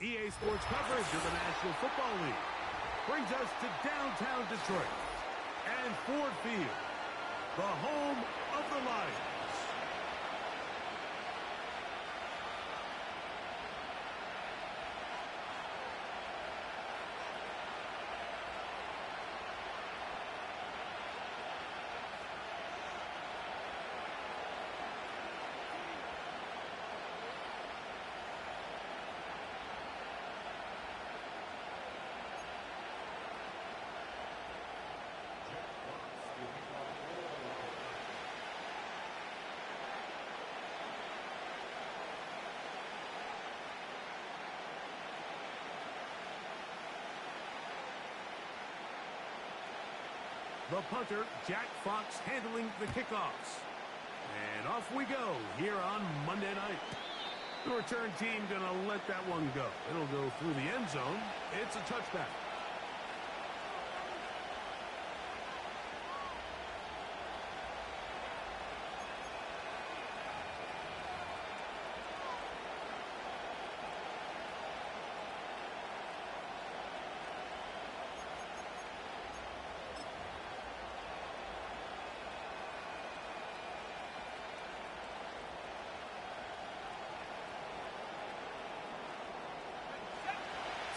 EA Sports coverage of the National Football League brings us to downtown Detroit and Ford Field, the home of the Lions. The punter, Jack Fox, handling the kickoffs. And off we go here on Monday night. The return team going to let that one go. It'll go through the end zone. It's a touchback.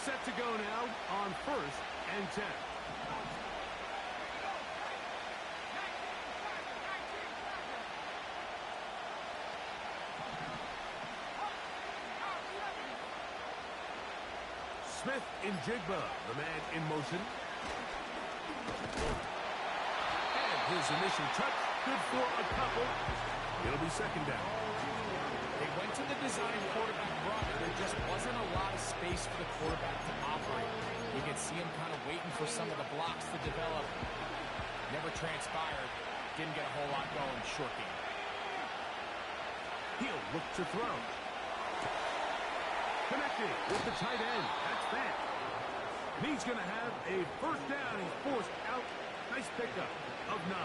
Set to go now on 1st and 10. Smith in Jigba, the man in motion. And his initial touch, good for a couple. It'll be second down. They went to the design quarterback run. There just wasn't a lot of space for the quarterback to operate. You could see him kind of waiting for some of the blocks to develop. Never transpired. Didn't get a whole lot going. Short game. He'll look to throw. Connected with the tight end. That's that. And he's going to have a first down. He's forced out. Nice pickup of 9.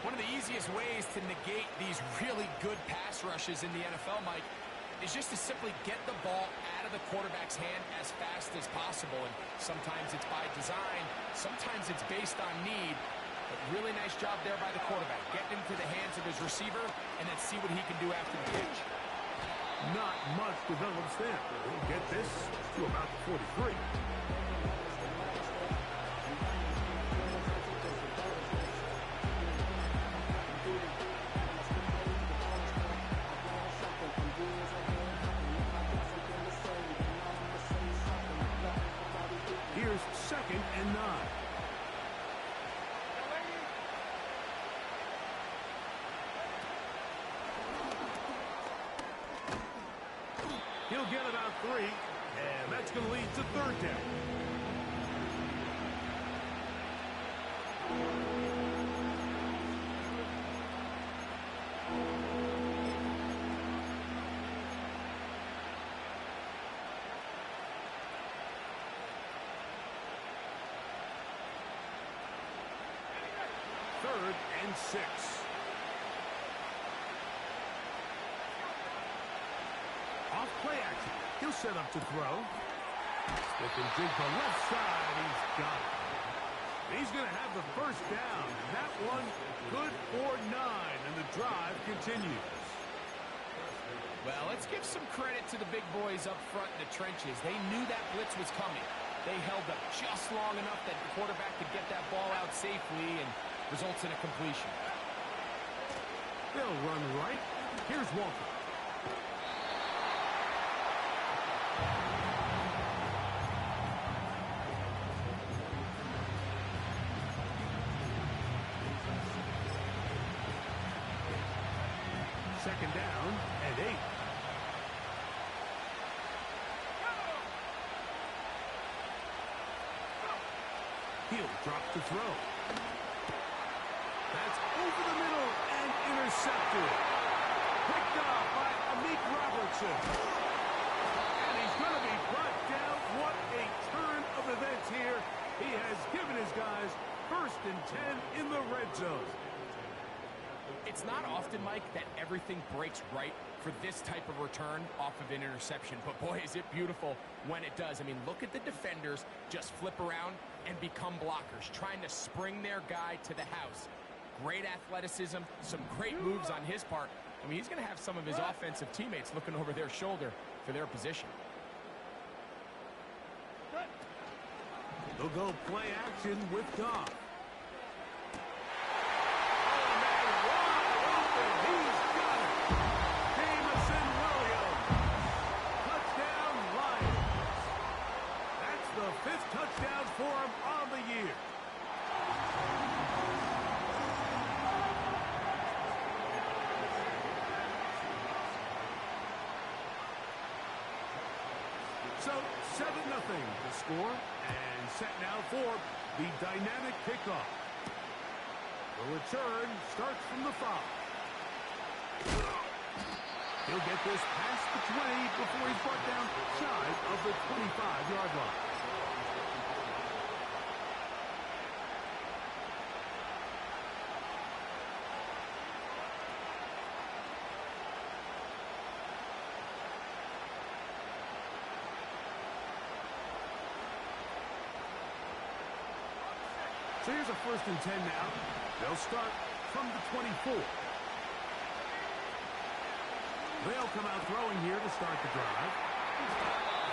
One of the easiest ways to negate these really good pass rushes in the NFL, Mike, is just to simply get the ball out of the quarterback's hand as fast as possible. And sometimes it's by design, sometimes it's based on need. But really nice job there by the quarterback. Getting into the hands of his receiver and then see what he can do after the catch. Not much develops there. He'll get this to about the 43. Here's 2nd and 9. He'll get about 3, and that's going to lead to 3rd down. Third and 6. Off play action. He'll set up to throw. Smith and Jigba left side. He's got it. He's going to have the first down. That one good for 9, and the drive continues. Well, let's give some credit to the big boys up front in the trenches. They knew that blitz was coming. They held up just long enough that the quarterback could get that ball out safely and results in a completion. They'll run right. Here's Walker. Second down and 8. He'll drop to throw. That's over the middle and intercepted. Picked off by Amik Robertson. And he's going to be brought down. What a turn of events here. He has given his guys 1st and 10 in the red zone. It's not often, Mike, that everything breaks right for this type of return off of an interception. But, boy, is it beautiful when it does. I mean, look at the defenders just flip around and become blockers, trying to spring their guy to the house. Great athleticism, some great moves on his part. I mean, he's going to have some of his offensive teammates looking over their shoulder for their position. They'll go play action with Goff. Fifth touchdown for him on the year. So 7-0 the score, and set now for the dynamic kickoff. The return starts from the 5. He'll get this past the 20 before he's brought down shy of the 25-yard line. So here's a 1st and 10 now. They'll start from the 24. They'll come out throwing here to start the drive.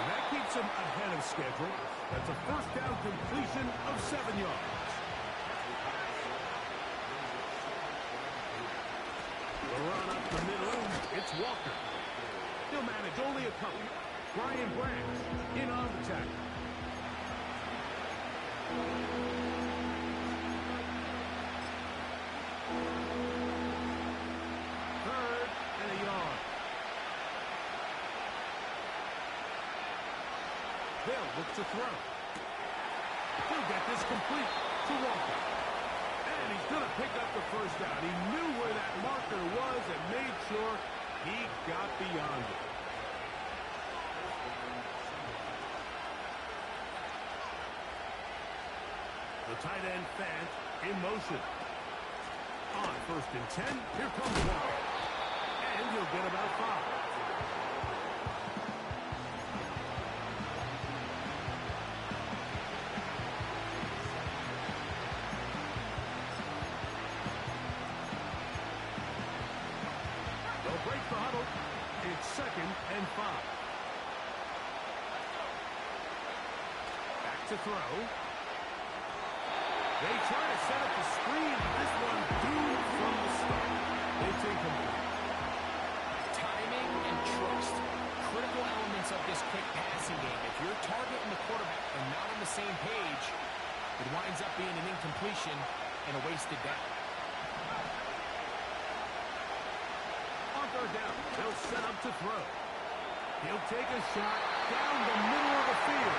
And that keeps them ahead of schedule. That's a 1st down completion of 7 yards. The run up the middle. It's Walker. He'll manage only a couple. Brian Branch in on the tackle. They'll look to throw. He'll get this complete to Walker. And he's going to pick up the 1st down. He knew where that marker was and made sure he got beyond it. The tight end Fant in motion. On 1st and 10, here comes Walker. And he'll get about 5. Break the huddle. It's 2nd and 5. Back to throw. They try to set up the screen. This one doomed from the start. It's incomplete. Timing and trust. Critical elements of this quick passing game. If your target and the quarterback are not on the same page, it winds up being an incompletion and a wasted down. Down. They'll set up to throw. He'll take a shot down the middle of the field.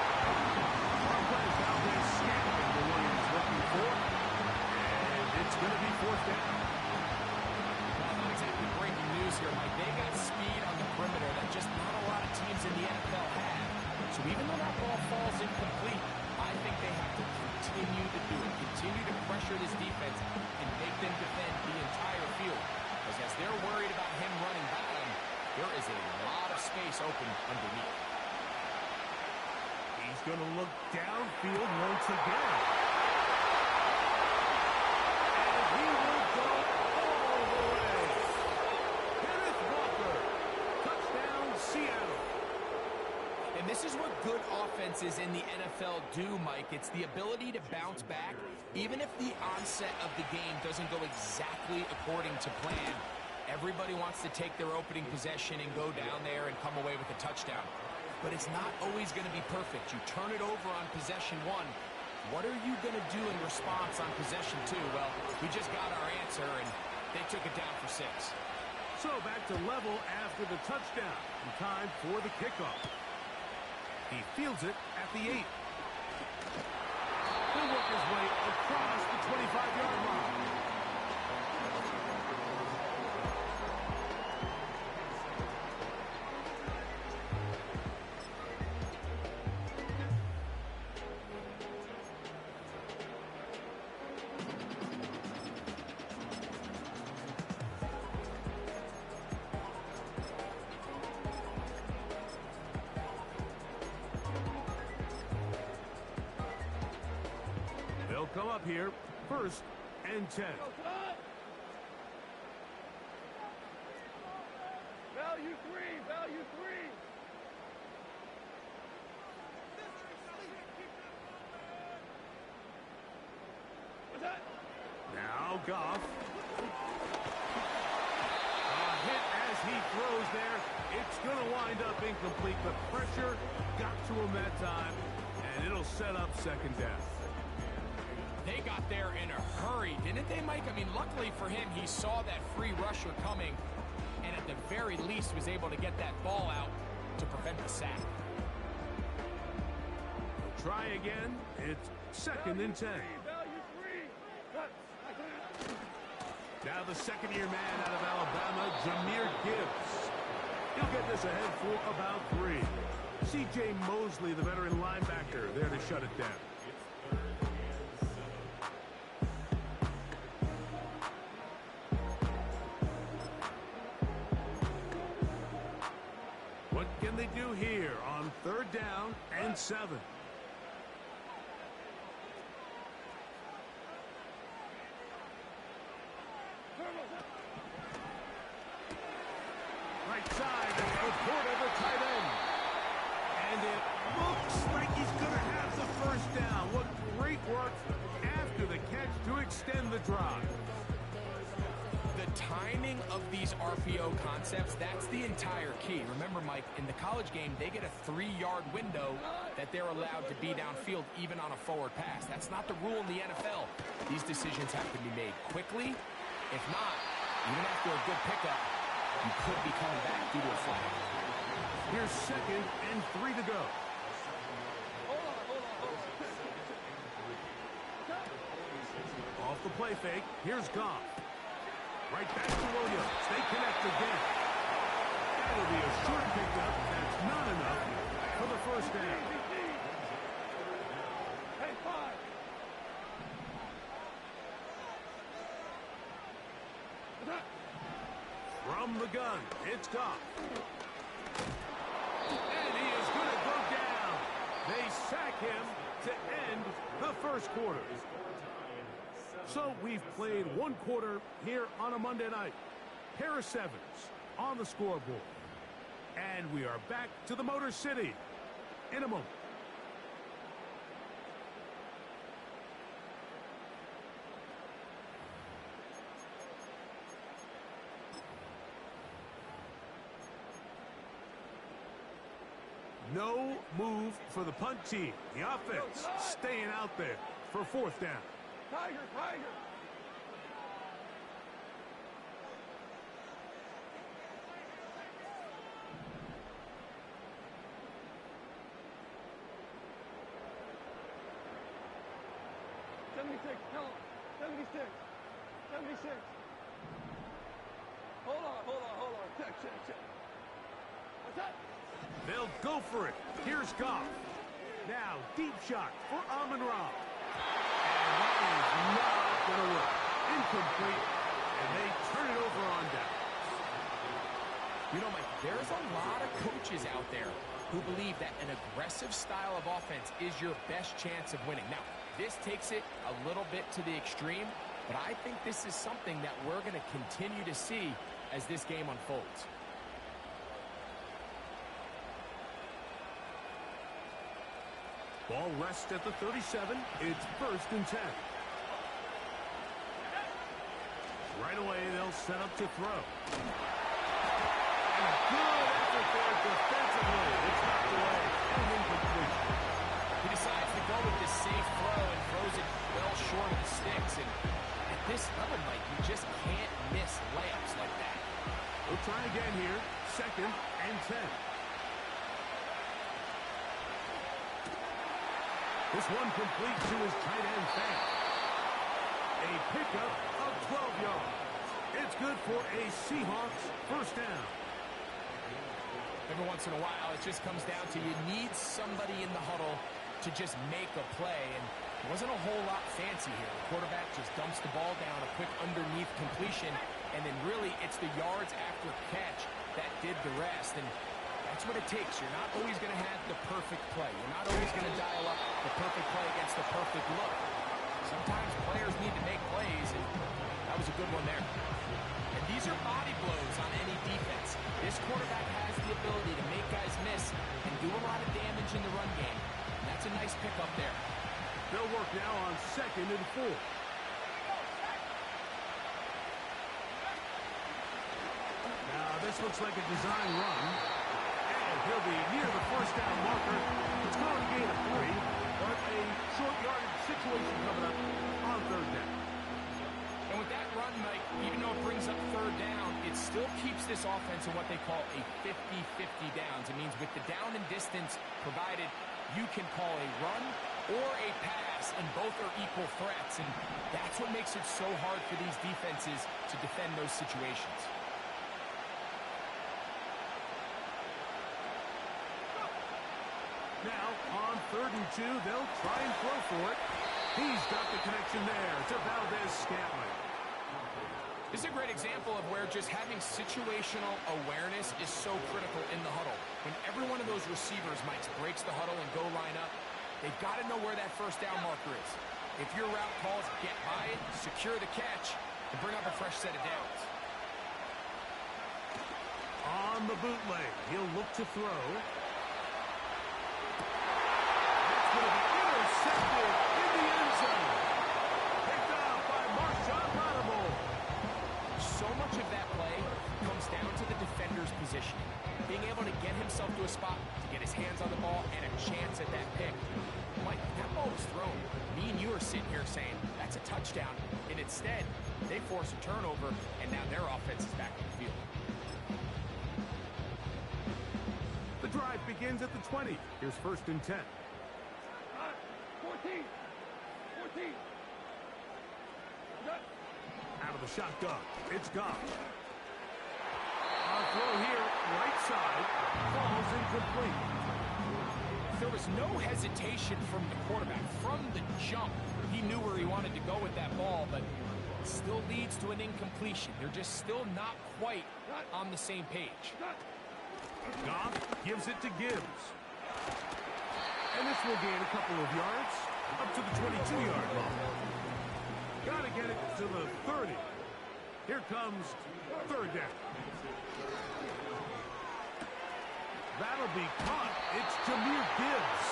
Marquez out there scanning the one he's looking for. And it's going to be 4th down. Well, not exactly breaking news here, Mike. They got speed on the perimeter that just not a lot of teams in the NFL have. So even though that ball falls incomplete, I think they have to continue to do it. Continue to pressure this defense and make them defend the entire field. Because as they're worried about him running bottom, there is a lot of space open underneath. He's going to look downfield once again. And he will go all the way. Kenneth Walker. Touchdown, Seattle. And this is what good offenses in the NFL do, Mike. It's the ability to bounce back, even if the onset of the game doesn't go exactly according to plan. Everybody wants to take their opening possession and go down there and come away with a touchdown. But it's not always going to be perfect. You turn it over on possession 1. What are you going to do in response on possession 2? Well, we just got our answer, and they took it down for 6. So back to level after the touchdown. And time for the kickoff. He fields it at the 8. He'll work his way across the 25-yard line. come up here. 1st and 10. Value three. Value three. What's that? Now Goff. A hit as he throws there. It's going to wind up incomplete. The pressure got to him that time, and it'll set up 2nd down. They got there in a hurry, didn't they, Mike? I mean, luckily for him, he saw that free rusher coming, and at the very least was able to get that ball out to prevent the sack. Try again. It's 2nd and 10. Value three. Now the second-year man out of Alabama, Jahmyr Gibbs. He'll get this ahead for about 3. C.J. Mosley, the veteran linebacker, there to shut it down. What can they do here on 3rd down and 7? Right side, and Laporta, the tight end. And it looks like he's going to have the 1st down. What great work after the catch to extend the drive. The timing of these RPO concepts, that's the entire key. Remember, Mike, in the college game, they get a 3-yard window that they're allowed to be downfield even on a forward pass. That's not the rule in the NFL. These decisions have to be made quickly. If not, even after a good pickup, you could be coming back due to a flag. Here's 2nd and 3 to go. Off the play fake, here's Goff. Right back to Williams. They connect again. That'll be a short pickup. That's not enough for the 1st down. Hey, 5. From the gun, it's Goff. And he is going to go down. They sack him to end the 1st quarter. So we've played 1 quarter here on a Monday night. Pair of 7s on the scoreboard. And we are back to the Motor City in a moment. No move for the punt team. The offense staying out there for 4th down. Tiger, Tiger. Tell him. 76. 76. Hold on. Check. What's that? They'll go for it. Here's Goff. Now, deep shot for Amon-Ra. And that is not going to work. Incomplete. And they turn it over on down. You know, Mike, there's a lot of coaches out there who believe that an aggressive style of offense is your best chance of winning. Now, this takes it a little bit to the extreme, but I think this is something that we're going to continue to see as this game unfolds. Ball rests at the 37. It's 1st and 10. Right away, they'll set up to throw. And good effort there defensively. It's knocked away and incomplete. He decides to go with this safe throw and throws it well short of the sticks. And at this level, Mike, you just can't miss layups like that. We'll try again here. 2nd and 10. This one complete to his tight end fake. A pickup of 12 yards. It's good for a Seahawks 1st down. Every once in a while, it just comes down to you need somebody in the huddle to just make a play. And it wasn't a whole lot fancy here. The quarterback just dumps the ball down, a quick underneath completion, and then really it's the yards after catch that did the rest. And that's what it takes. You're not always going to have the perfect play. You're not always going to dial up the perfect play against the perfect look. Sometimes players need to make plays, and that was a good one there. And these are body blows on any defense. This quarterback has the ability to make guys miss and do a lot of damage in the run game. And that's a nice pickup there. They'll work now on 2nd and 4. Now, this looks like a design run. And he'll be near the first down marker. It's going to gain a 3, but a short yardage situation coming up on 3rd down. And with that run, Mike, even though it brings up 3rd down, it still keeps this offense in what they call a 50-50 downs. It means with the down and distance provided, you can call a run or a pass, and both are equal threats. And that's what makes it so hard for these defenses to defend those situations. Now, on 3rd and 2, they'll try and throw for it. He's got the connection there to Valdez-Scantling. This is a great example of where just having situational awareness is so critical in the huddle. When every one of those receivers, Mike, breaks the huddle and go line up, they've got to know where that first down marker is. If your route calls, get by it, secure the catch, and bring up a fresh set of downs. On the bootleg, he'll look to throw. Intercepted in the end zone. Picked up by Marshawn Lattimore. So much of that play comes down to the defender's positioning. Being able to get himself to a spot, to get his hands on the ball, and a chance at that pick. Mike, that ball was thrown. Me and you are sitting here saying, that's a touchdown. And instead, they force a turnover, and now their offense is back on the field. The drive begins at the 20. Here's 1st and 10. 14. 14. Out of the shotgun, it's Goff. On throw here, right side, falls incomplete. There was no hesitation from the quarterback. From the jump, he knew where he wanted to go with that ball, but it still leads to an incompletion. They're just still not quite on the same page. Goff gives it to Gibbs. And this will gain a couple of yards, up to the 22-yard line. Got to get it to the 30. Here comes 3rd down. That'll be caught. It's Jahmyr Gibbs.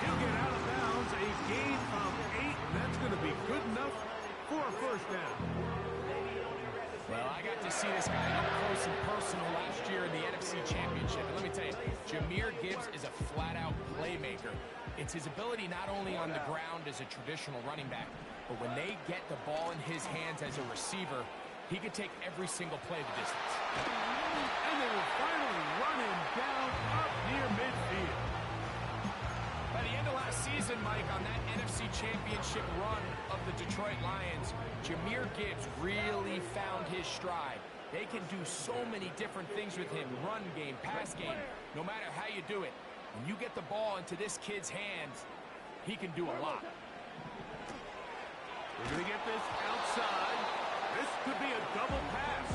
He'll get out of bounds. A gain of 8, and that's going to be good enough for a 1st down. Well, I got to see this guy up close and personal last year in the NFC Championship. And let me tell you, Jahmyr Gibbs is a flat-out playmaker. It's his ability not only on the ground as a traditional running back, but when they get the ball in his hands as a receiver, he can take every single play the distance. And they will finally run him down up near midfield. By the end of last season, Mike, on that NFC Championship run of the Detroit Lions, Jahmyr Gibbs really found his stride. They can do so many different things with him, run game, pass game, no matter how you do it. When you get the ball into this kid's hands, he can do a lot. We're going to get this outside. This could be a double pass.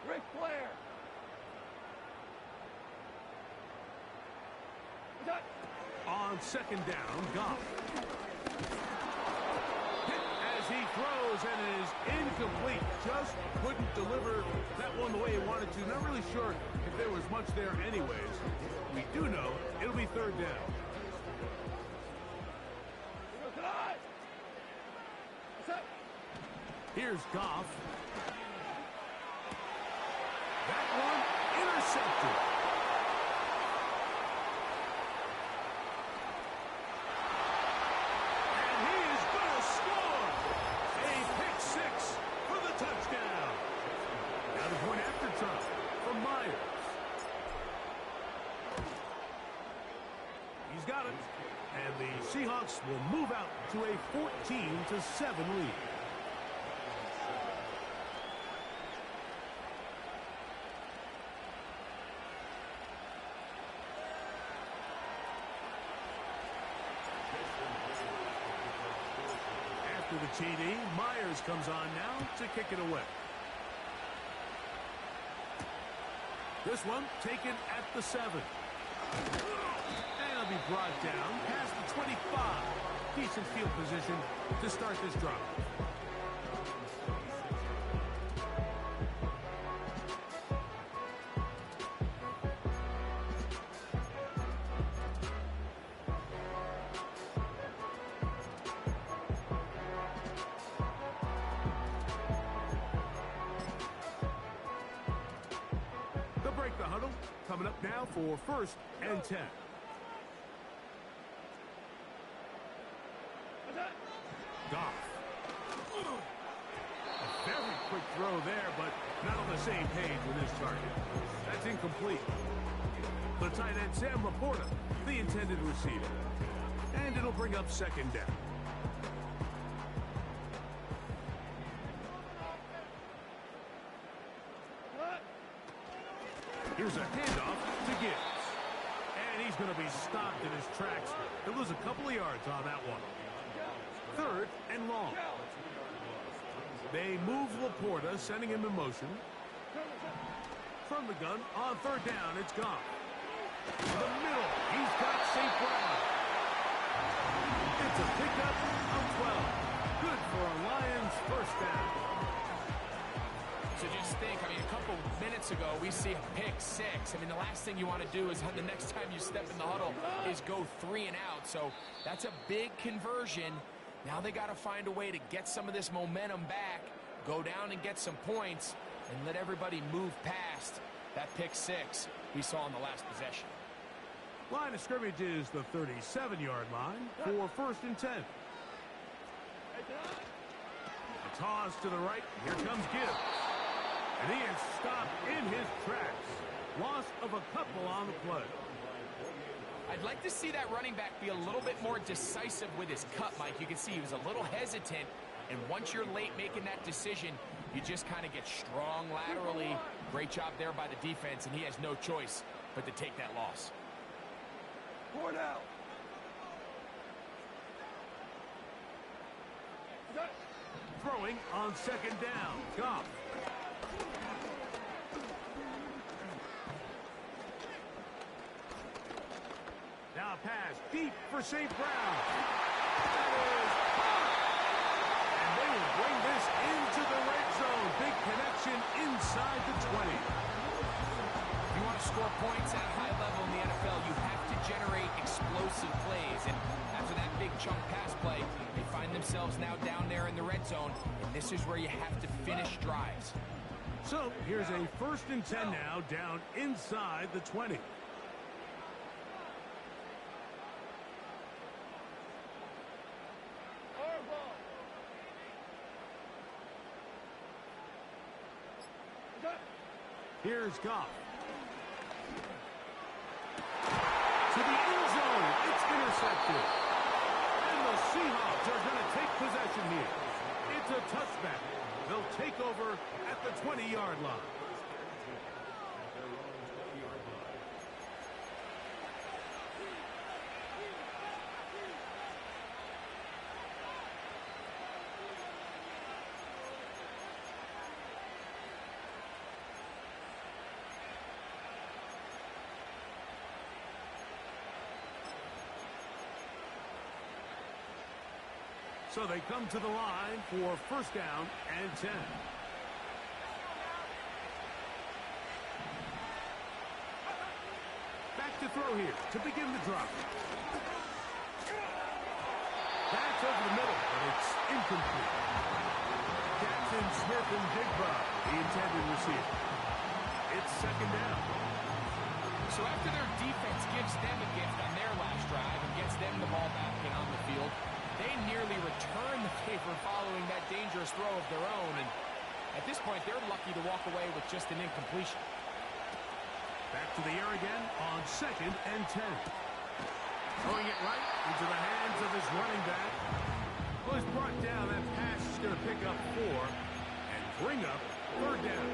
Ric Flair. On 2nd down, Goff. Hit as he throws and is incomplete. Just couldn't deliver that one the way he wanted to. Not really sure if there was much there anyways. We do know it'll be 3rd down. Here's Goff. That one intercepted. And he is going to score. A pick 6 for the touchdown. Now the point after time from Myers. He's got it. And the Seahawks will move out to a 14-7 lead. After the TD, Myers comes on now to kick it away. This one taken at the 7. And it'll be brought down past the 25. Decent field position to start this drive. Break the huddle. Coming up now for 1st and 10. Goff. A very quick throw there, but not on the same page with his target. That's incomplete. The tight end, Sam Laporta, the intended receiver. And it'll bring up 2nd down. Here's a handoff to Gibbs. And he's going to be stopped in his tracks. He'll lose a couple of yards on that one. 3rd and long. They move Laporta, sending him in motion. From the gun, on 3rd down, it's gone. The middle, he's got St. Brown. It's a pickup of 12. Good for a Lions 1st down. So just think, I mean, a couple minutes ago, we see a pick 6. I mean, the last thing you want to do is the next time you step in the huddle is go 3 and out. So that's a big conversion. Now they got to find a way to get some of this momentum back, go down and get some points, and let everybody move past that pick 6 we saw on the last possession. Line of scrimmage is the 37-yard line for 1st and 10. A toss to the right. Here comes Gibbs. And he is stopped in his tracks. Loss of a couple on the play. I'd like to see that running back be a little bit more decisive with his cut, Mike. You can see he was a little hesitant, and once you're late making that decision, you just kind of get strong laterally. Great job there by the defense, and he has no choice but to take that loss. 4 down. Throwing on 2nd down. Goff. Now pass deep for St. Brown. That is caught. And they will bring this into the red zone. Big connection inside the 20. If you want to score points at a high level in the NFL, you have to generate explosive plays. And after that big chunk pass play, they find themselves now down there in the red zone. And this is where you have to finish drives. So here's a 1st and 10 now down inside the 20. Here's Goff. To the end zone. It's intercepted. And the Seahawks are going to take possession here. It's a touchback. They'll take over at the 20-yard line. So they come to the line for 1st down and 10. Back to throw here to begin the drop. That's over the middle, but it's incomplete. Jackson Smith-Njigba, the intended receiver. It's 2nd down. So after their defense gives them a gift on their last drive and gets them the ball back and on the field, they nearly return the favor following that dangerous throw of their own. And at this point, they're lucky to walk away with just an incompletion. Back to the air again on 2nd and 10. Throwing it right into the hands of his running back. Well, he's brought down. That pass is going to pick up 4 and bring up 3rd down.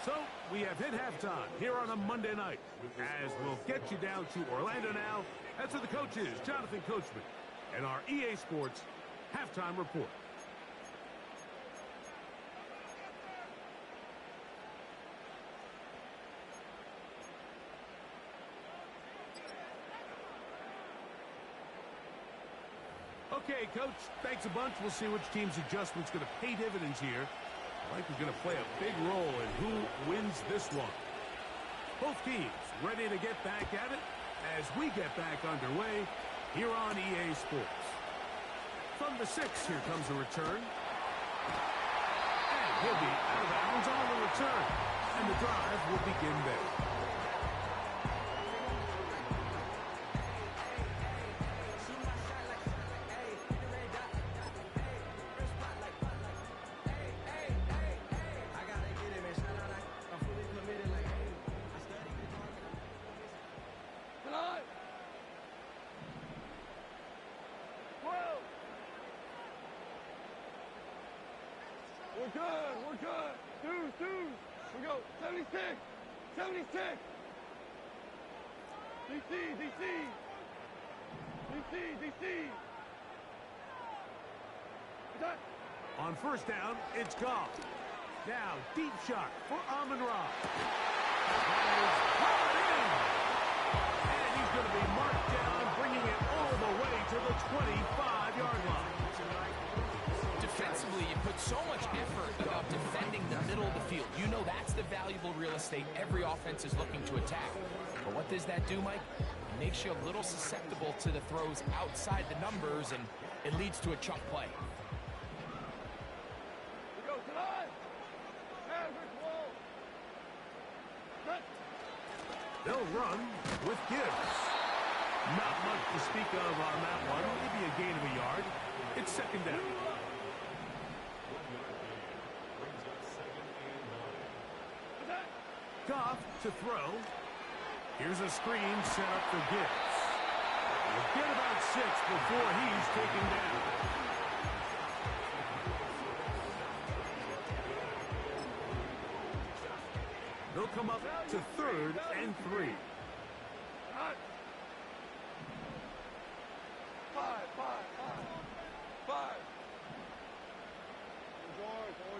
So, we have hit halftime here on a Monday night. As we'll get you down to Orlando now. That's where the coach is, Jonathan Coachman, and our EA Sports Halftime Report. Okay, Coach, thanks a bunch. We'll see which team's adjustment's going to pay dividends here. I think we're going to play a big role in who wins this one. Both teams ready to get back at it as we get back underway here on EA Sports. From the 6, here comes a return. And he'll be out of bounds on the return. And the drive will begin there. We're good. We're good. Deuce. We go. 76. 76. DC. On 1st down, it's Goff. Now, deep shot for Amon-Ra. That is caught in. And he's going to be marked down, bringing it all the way to the 25-yard line. Defensively, you put so much effort about defending the middle of the field. You know that's the valuable real estate every offense is looking to attack. But what does that do, Mike? It makes you a little susceptible to the throws outside the numbers, and it leads to a chunk play. We go tonight. They'll run with Gibbs. Not much to speak of on that one. Maybe a gain of a yard. It's 2nd down. Goff to throw. Here's a screen set up for Gibbs. We'll get about 6 before he's taken down. They'll come up to 3rd and 3. 5.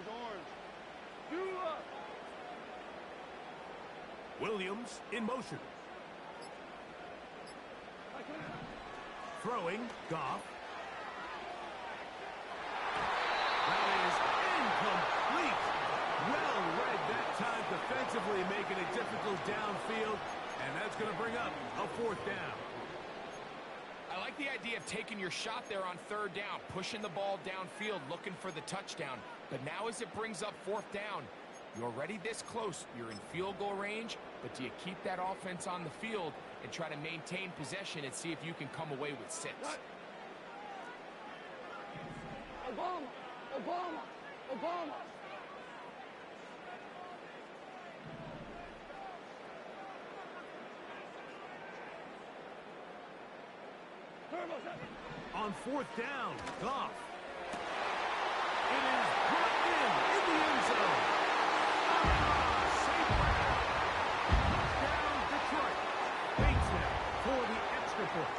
Orange. Do up. Williams in motion. Throwing, Goff. That is incomplete. Well read that time defensively, making it difficult downfield. And that's going to bring up a 4th down. I like the idea of taking your shot there on 3rd down, pushing the ball downfield, looking for the touchdown. But now as it brings up 4th down, you're already this close. You're in field goal range, but do you keep that offense on the field and try to maintain possession and see if you can come away with 6? Obama. On 4th down, Goff. It is brought in the end zone. Safe round. Touchdown, Detroit. Bates now for the extra point.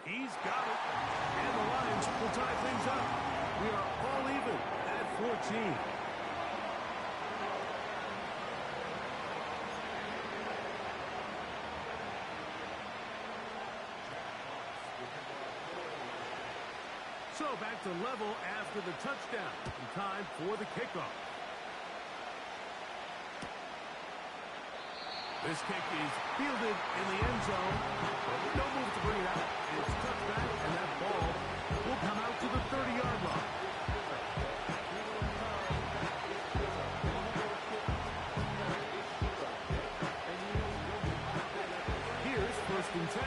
He's got it. And the Lions will tie things up. We are all even at 14. So back to level after the touchdown. In time for the kickoff. This kick is fielded in the end zone. No move to bring it out. It's touched back, and that ball will come out to the 30-yard line. Here's 1st and 10.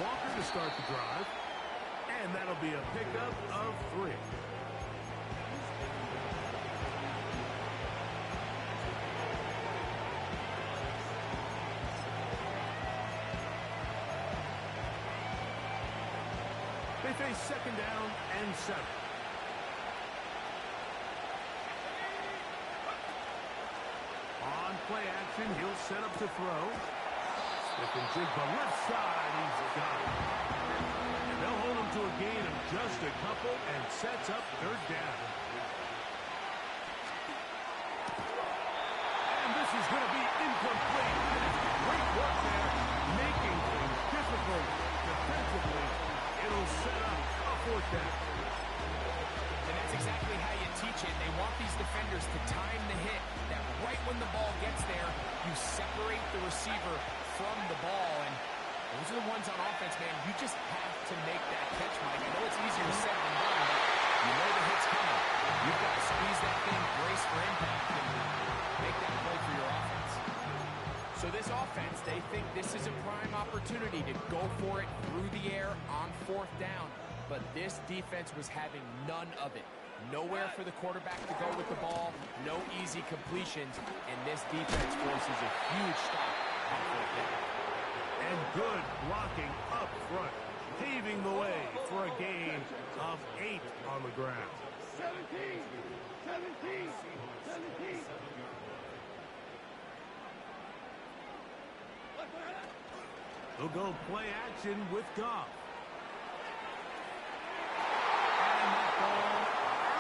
Walker to start the drive. And that'll be a pickup of 3. They face second down and 7. On play action, he'll set up to throw. Smith-Njigba left side, he's got it. And they'll hold him to a gain of just a couple and sets up third down. And this is going to be incomplete. Great work there, making things difficult defensively. It'll set up a 4th down. And that's exactly how you teach it. They want these defenders to time the hit. That right when the ball gets there, you separate the receiver from the ball. And those are the ones on offense, man. You just have to make that catch, Mike. I know it's easier said than done, but you know the hit's coming. You've got to squeeze that thing, brace for impact, and make that play for your offense. So this offense, they think this is a prime opportunity to go for it through the air on 4th down. But this defense was having none of it. Nowhere for the quarterback to go with the ball, no easy completions, and this defense forces a huge stop on 4th down. And good blocking up front, paving the way for a gain of 8 on the ground. 17! 17! 17! They'll go play action with Goff. And that ball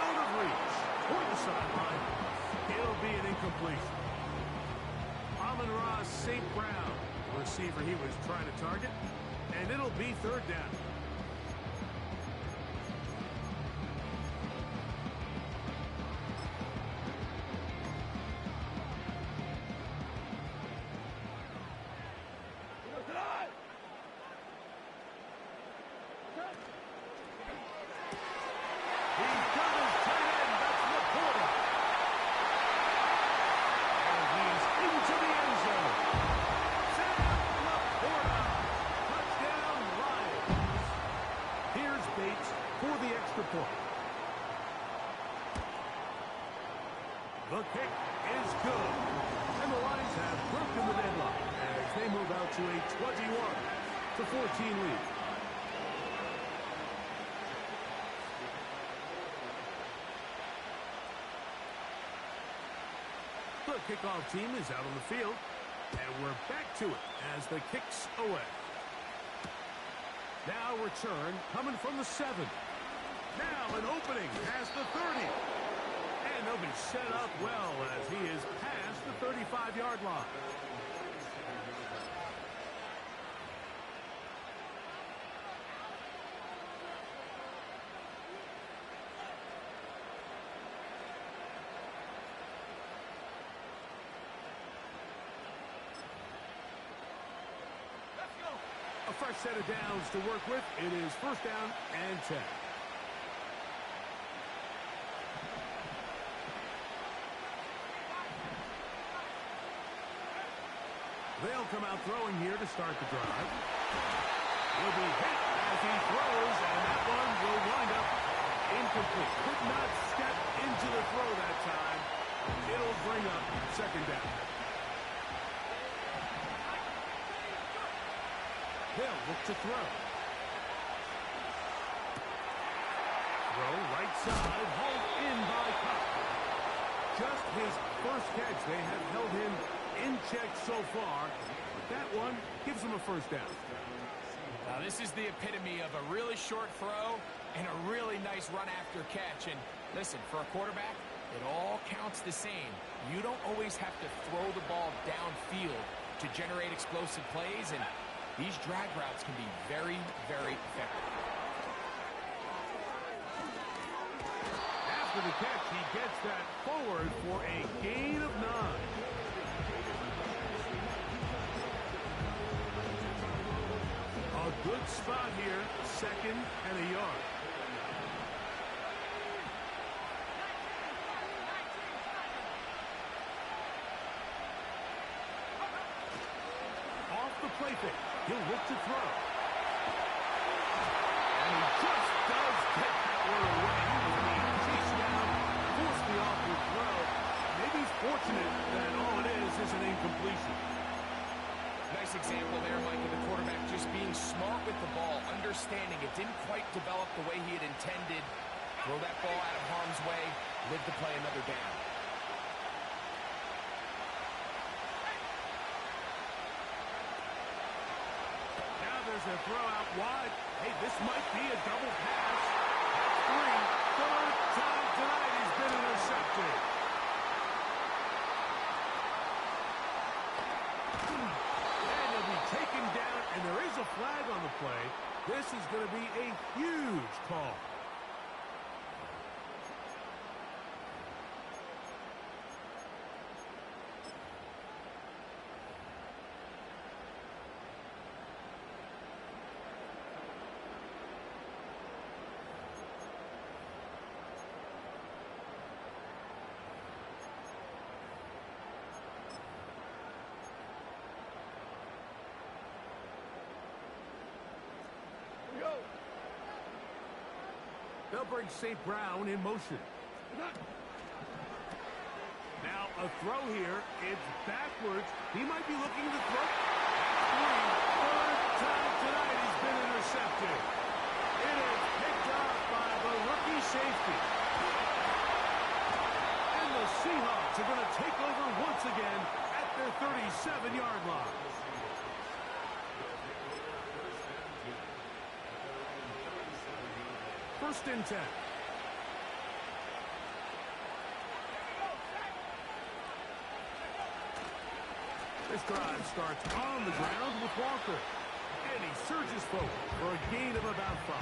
out of reach toward the sideline. It'll be an incompletion. Amon-Ra St. Brown, the receiver he was trying to target, and it'll be 3rd down. The kick is good. And the Lions have broken the deadlock as they move out to a 21-14 lead. The kickoff team is out on the field. And we're back to it as the kick's away. Now return coming from the 7. Now an opening past the 30. And they'll be set up well as he is past the 35-yard line. A fresh set of downs to work with. It is 1st down and 10. They'll come out throwing here to start the drive. He'll be hit as he throws, and that one will wind up incomplete. Could not step into the throw that time. It'll bring up 2nd down. They'll look to throw. Throw right side, hauled in by Kupp. Just his first catch. They have held him in check so far. But that one gives him a 1st down. Now this is the epitome of a really short throw and a really nice run after catch. And listen, for a quarterback, it all counts the same. You don't always have to throw the ball downfield to generate explosive plays, and these drag routes can be very, very effective. After the catch, he gets that forward for a gain of 9. A good spot here, 2nd and a yard. Off the play fake. He'll look to throw. And he just does get that one away. He was being chased down, forced the awkward throw. Maybe he's fortunate that all it is an incompletion. Nice example there, Mike, of the quarterback just being smart with the ball, understanding it didn't quite develop the way he had intended. Throw that ball out of harm's way, live to play another down. Now there's a throw out wide. Hey, this might be a double pass. That's three. Third time tonight he's been intercepted. And he'll be taken down, and there is a flag on the play. This is going to be a huge call. Go. They'll bring St. Brown in motion. Now a throw here. It's backwards. He might be looking to throw. Three. Third time tonight he's been intercepted. It is picked up by the rookie safety. And the Seahawks are going to take over once again at their 37-yard line. First and 10. This drive starts on the ground with Walker. And he surges forward for a gain of about 5.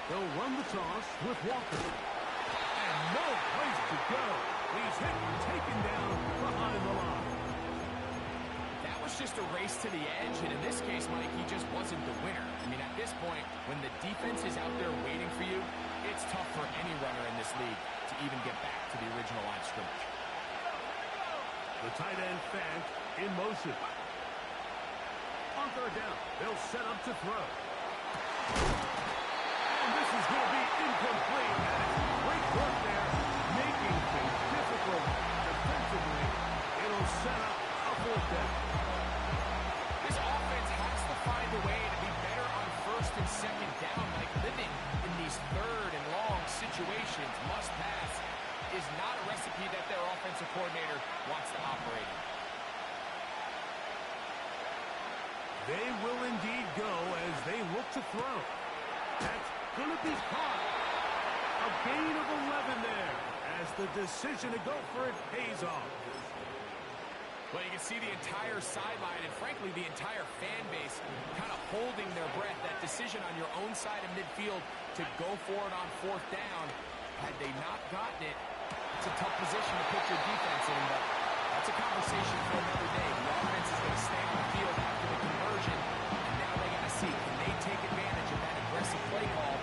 They'll run the toss with Walker. And no place to go. He's hit and taken down behind the line. That was just a race to the edge, and in this case, Mike, he just wasn't the winner. I mean, at this point, when the defense is out there waiting for you, it's tough for any runner in this league to even get back to the original line of scrimmage. The tight end Fant in motion. On third down, they'll set up to throw. And this is going to be incomplete. That is great work there, making things difficult defensively. It'll set up a fourth down. This offense has to find a way to be better on first and second down, like living in these third and long situations. Must pass is not a recipe that their offensive coordinator wants to operate in. They will indeed go as they look to throw. That's going to be caught. A gain of 11 there as the decision to go for it pays off. Well, you can see the entire sideline and, frankly, the entire fan base kind of holding their breath. That decision on your own side of midfield to go for it on fourth down, had they not gotten it, it's a tough position to put your defense in, but that's a conversation for another day. The offense is going to stay on the field after the conversion, and now they got to see, can they take advantage of that aggressive play call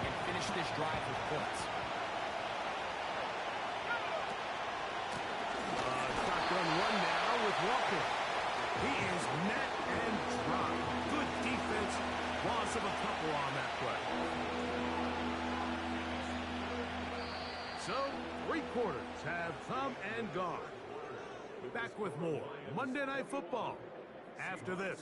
and finish this drive with points? Shotgun one now with Walker. He is met and dropped. Good defense. Loss of a couple on that play. So, 3 quarters have come and gone. Back with more Monday Night Football after this.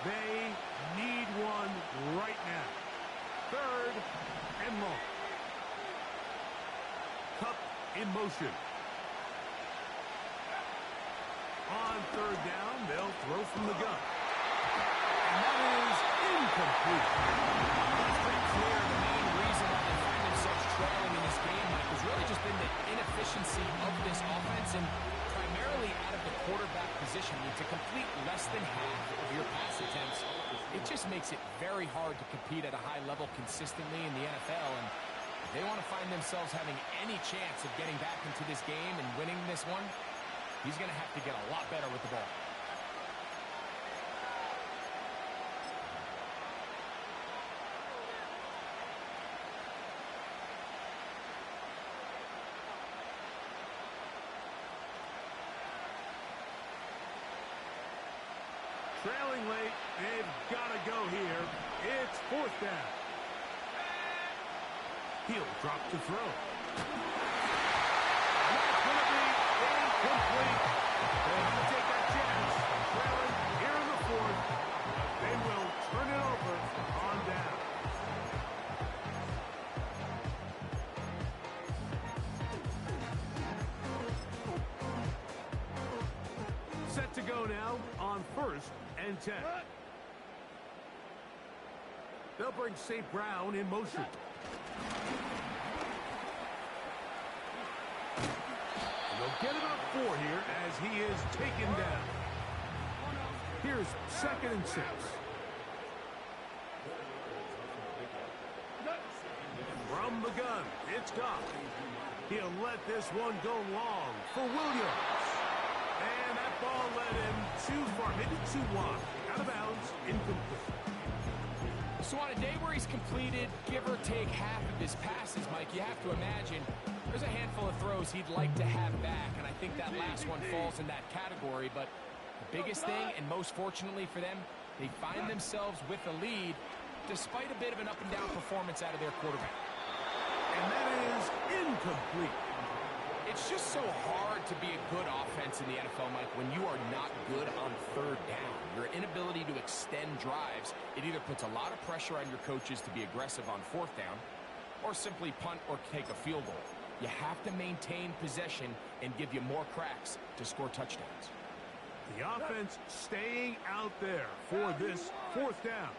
They need one right now. Third and long. Kupp in motion. On third down, they'll throw from the gun. And that is incomplete. It's pretty clear the main reason why they find themselves trailing in this game, Mike, has really just been the inefficiency of this offense and primarily out of the quarterback position. position. I mean, to complete less than half of your pass attempts, it just makes it very hard to compete at a high level consistently in the NFL. And if they want to find themselves having any chance of getting back into this game and winning this one, he's going to have to get a lot better with the ball. Trailing late, they've got to go here. It's fourth down. He'll drop to throw. That's going to be incomplete. They have to take that chance. Trailing here in the fourth. They will turn it over on down. Set to go now on first and 10. They'll bring St. Brown in motion. They'll get about 4 here as he is taken down. Here's 2nd and 6. From the gun, it's Goff. He'll let this one go long for Williams. And that ball led him too far, maybe too wide. Out of bounds, incomplete. So on a day where he's completed, give or take half of his passes, Mike, you have to imagine there's a handful of throws he'd like to have back, and I think that last one falls in that category. But the biggest thing, and most fortunately for them, they find themselves with a lead despite a bit of an up-and-down performance out of their quarterback. And that is incomplete. It's just so hard to be a good offense in the NFL, Mike, when you are not good on third down. Your inability to extend drives, it either puts a lot of pressure on your coaches to be aggressive on fourth down or simply punt or take a field goal. You have to maintain possession and give you more cracks to score touchdowns. The offense staying out there for this fourth down.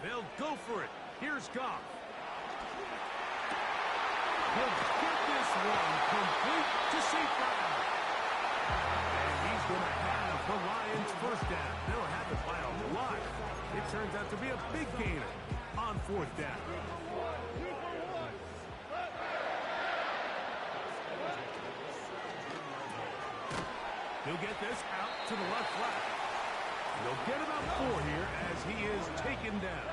They'll go for it. Here's Goff. He'll get this one complete to St. Brown. And he's going to have the Lions first down. They'll have it by a lot. It turns out to be a big gainer on fourth down. He'll get this out to the left flat. They'll get about 4 here as he is taken down.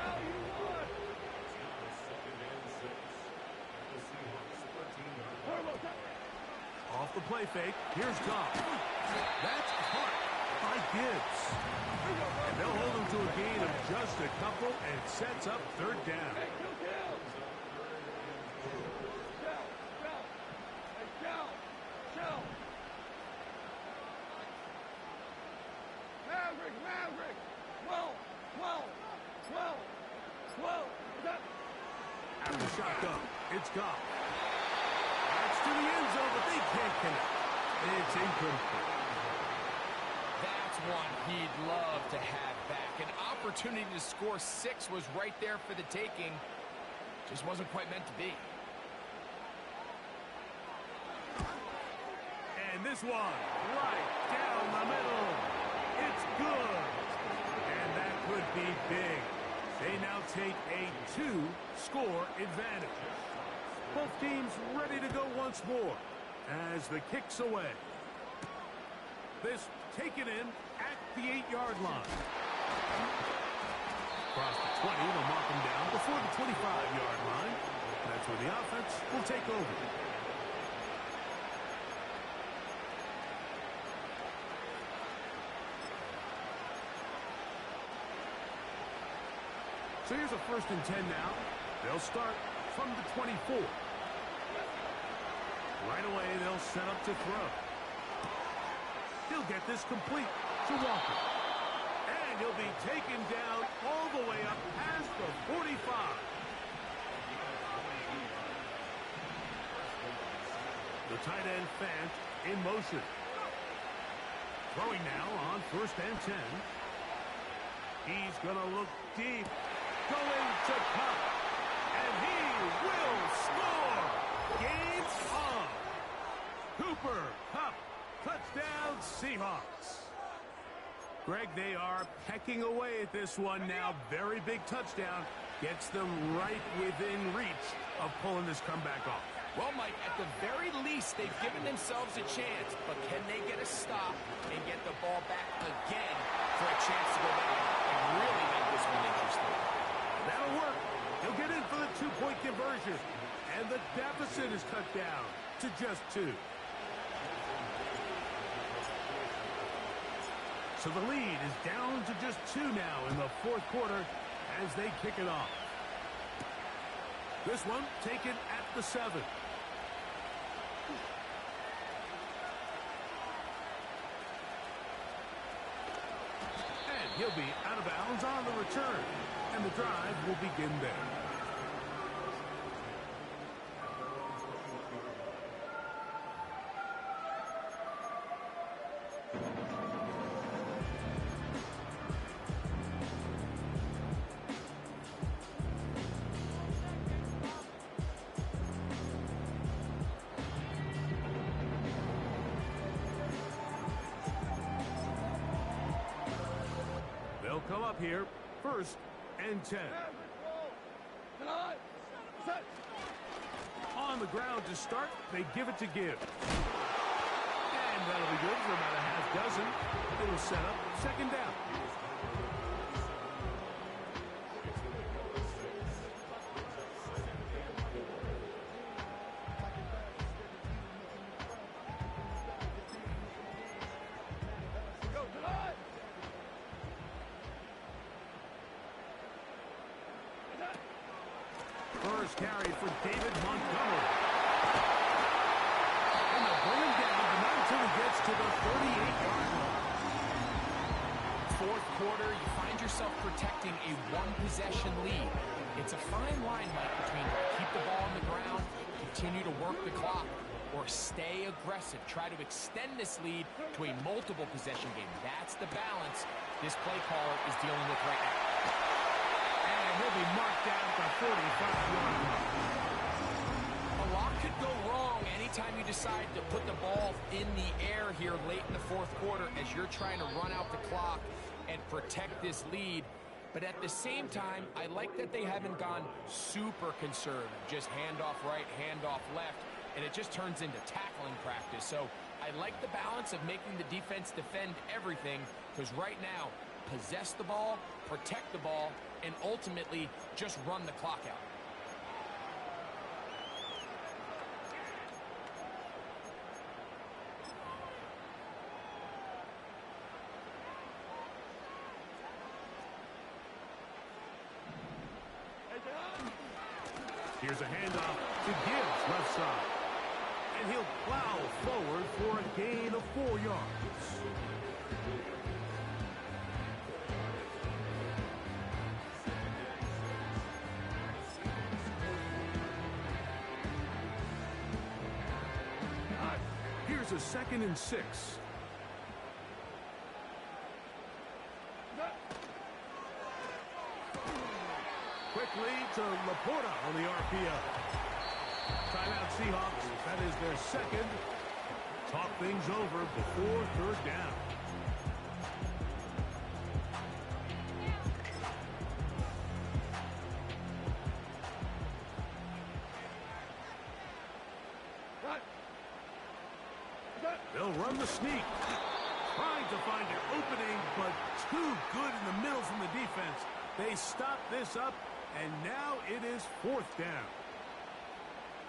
Off the play fake, here's Goff. That's caught by Gibbs. And they'll hold him to a gain of just a couple and sets up third down. Maverick! 12! After the shotgun, it's Goff. That's to the end zone, but they can't connect. It's incomplete. That's one he'd love to have back. An opportunity to score 6 was right there for the taking. Just wasn't quite meant to be. And this one, right down the middle. It's good. And that could be big. They now take a 2-score advantage. Both teams ready to go once more as the kick's away. This taken in at the 8-yard line. Across the 20, they'll mark him down before the 25-yard line. That's where the offense will take over. So here's a 1st and 10 now. They'll start from the 24. Right away, they'll set up to throw. He'll get this complete to Walker. And he'll be taken down all the way up past the 45. The tight end Fant in motion. Throwing now on 1st and 10. He's going to look deep. going to Kupp. And he will score. Game on. Cooper Kupp. Touchdown, Seahawks. Greg, they are pecking away at this one now. Very big touchdown. Gets them right within reach of pulling this comeback off. Well, Mike, at the very least, they've given themselves a chance. But can they get a stop and get the ball back again for a chance to go back and really make this one interesting? That'll work. He'll get in for the two-point conversion. And the deficit is cut down to just 2. So the lead is down to just 2 now in the fourth quarter as they kick it off. This one taken at the 7. And he'll be out of bounds on the return. And the drive will begin there. They'll come up here, 1st and 10. On the ground to start, they give it to Gibbs. And that'll be good for about a half dozen. It'll set up 2nd down. First carry for David Montgomery. And they'll bring him down, but not until he gets to the 38-yard line. Fourth quarter, you find yourself protecting a one-possession lead. It's a fine line, Mike, between keep the ball on the ground, continue to work the clock, or stay aggressive. Try to extend this lead to a multiple-possession game. That's the balance this play caller is dealing with right now. And he'll be marked down at the 45-yard line. A lot could go wrong anytime you decide to put the ball in the air here late in the fourth quarter as you're trying to run out the clock and protect this lead. But at the same time, I like that they haven't gone super conservative. Just handoff right, handoff left, and it just turns into tackling practice. So I like the balance of making the defense defend everything, because right now, possess the ball, protect the ball, and ultimately just run the clock out. Here's a handoff to Gibbs, left side. And he'll plow forward for a gain of 4 yards. Here's a 2nd and 6. Quickly to Laporta on the RPO. Timeout Seahawks. That is their 2nd. Talk things over before 3rd down. They'll run the sneak. Trying to find an opening, but too good in the middle from the defense. They stop this up, and now it is 4th down.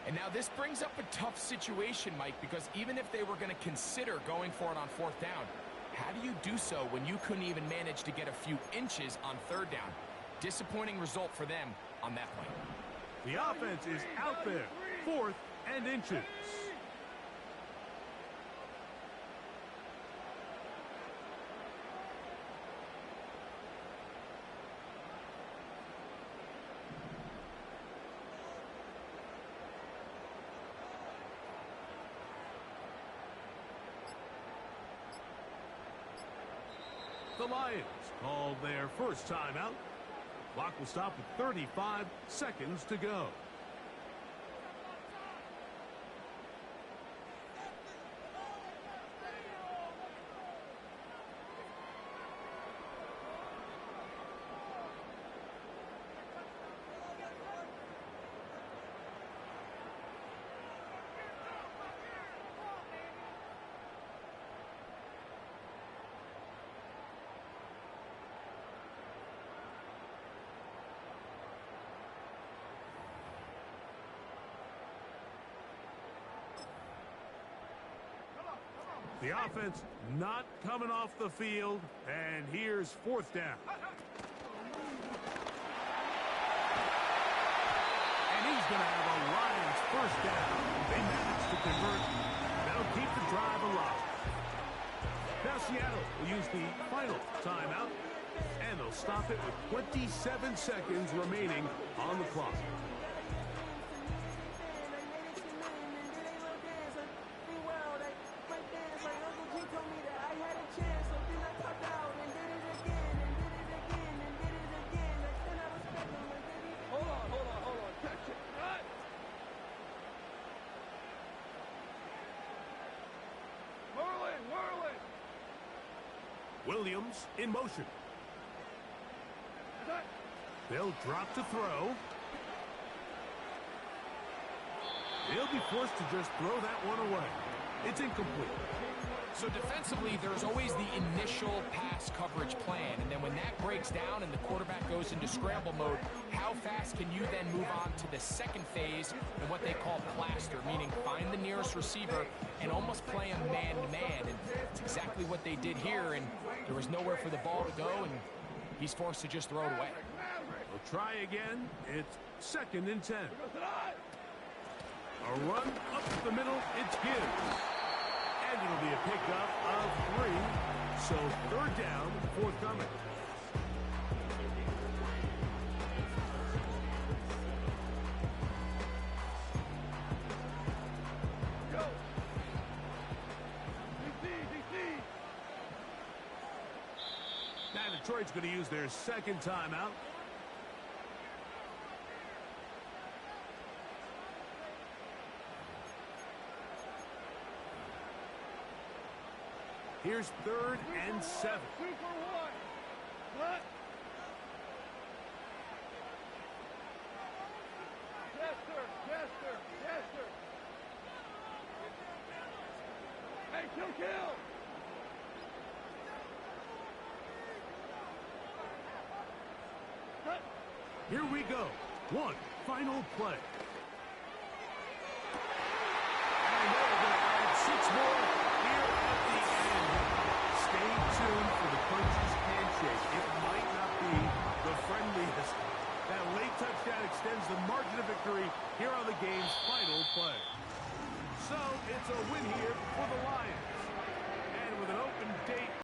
And now this brings up a tough situation, Mike, because even if they were going to consider going for it on 4th down, how do you do so when you couldn't even manage to get a few inches on 3rd down? Disappointing result for them on that point. The offense is out there, 4th and inches. The Lions called their first timeout. Clock will stop with 35 seconds to go. The offense not coming off the field, and here's fourth down. And he's going to have a Lions first down. They managed to convert. That'll keep the drive alive. Now Seattle will use the final timeout, and they'll stop it with 27 seconds remaining on the clock. Williams in motion. They'll drop to throw. He'll be forced to just throw that one away. It's incomplete. So defensively, there's always the initial pass coverage plan, and then when that breaks down and the quarterback goes into scramble mode, how fast can you then move on to the second phase and what they call plaster, meaning find the nearest receiver and almost play him man-to-man, and it's exactly what they did here, and there was nowhere for the ball to go, and he's forced to just throw it away. We'll try again. It's 2nd and 10. A run up the middle, it's Gibbs. And it'll be a pickup of 3. So 3rd down, forthcoming. Go. DC. Now Detroit's going to use their 2nd timeout. Here's 3rd and 7. 2 for 1. What? Yes, sir. Hey, kill. Here we go. One final play.